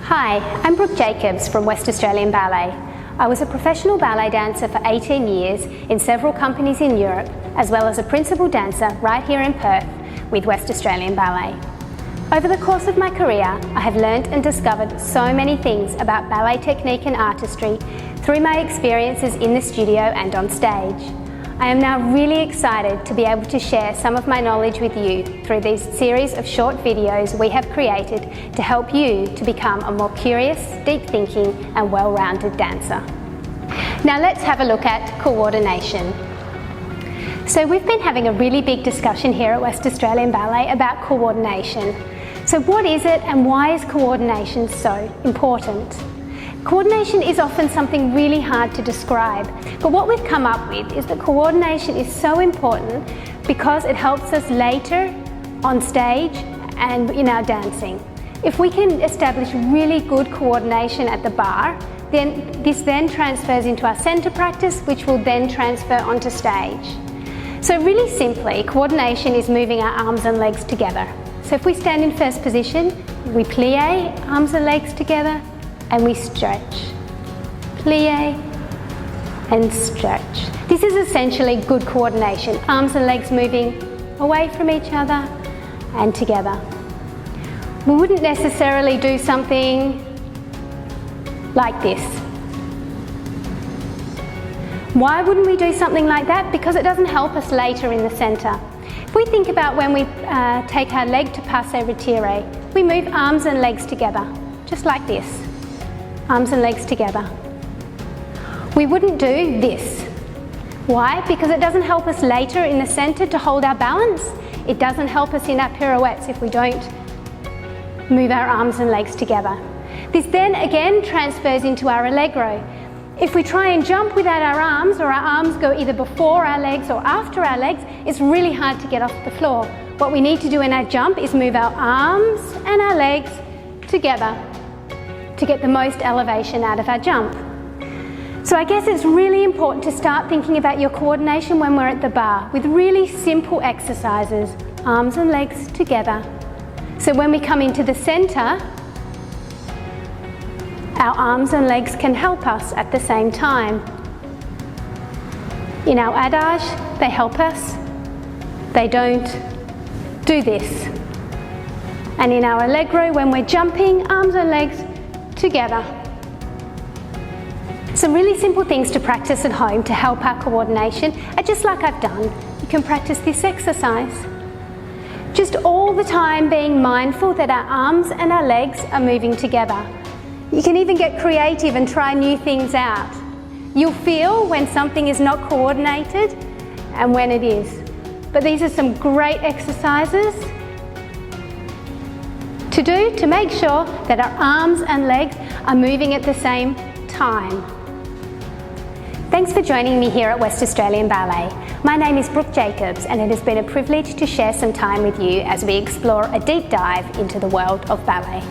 Hi, I'm Brooke Jacobs from West Australian Ballet. I was a professional ballet dancer for 18 years in several companies in Europe, as well as a principal dancer right here in Perth with West Australian Ballet. Over the course of my career, I have learnt and discovered so many things about ballet technique and artistry through my experiences in the studio and on stage. I am now really excited to be able to share some of my knowledge with you through these series of short videos we have created to help you to become a more curious, deep-thinking and well-rounded dancer. Now let's have a look at coordination. So we've been having a really big discussion here at West Australian Ballet about coordination. So what is it and why is coordination so important? Coordination is often something really hard to describe, but what we've come up with is that coordination is so important because it helps us later on stage and in our dancing. If we can establish really good coordination at the bar, then this then transfers into our centre practice, which will then transfer onto stage. So really simply, coordination is moving our arms and legs together. So if we stand in first position, we plie, arms and legs together, and we stretch. Plie and stretch. This is essentially good coordination. Arms and legs moving away from each other and together. We wouldn't necessarily do something like this. Why wouldn't we do something like that? Because it doesn't help us later in the centre. If we think about when we take our leg to passe retire, we move arms and legs together, just like this. Arms and legs together. We wouldn't do this. Why? Because it doesn't help us later in the centre to hold our balance. It doesn't help us in our pirouettes if we don't move our arms and legs together. This then again transfers into our allegro. If we try and jump without our arms, or our arms go either before our legs or after our legs, it's really hard to get off the floor. What we need to do in our jump is move our arms and our legs together to get the most elevation out of our jump. So I guess it's really important to start thinking about your coordination when we're at the bar with really simple exercises, arms and legs together. So when we come into the centre, our arms and legs can help us at the same time. In our adage, they help us, they don't do this. And in our allegro, when we're jumping, arms and legs together. Some really simple things to practice at home to help our coordination are just like I've done. You can practice this exercise. Just all the time being mindful that our arms and our legs are moving together. You can even get creative and try new things out. You'll feel when something is not coordinated and when it is. But these are some great exercises to do to make sure that our arms and legs are moving at the same time. Thanks for joining me here at West Australian Ballet. My name is Brooke Jacobs and it has been a privilege to share some time with you as we explore a deep dive into the world of ballet.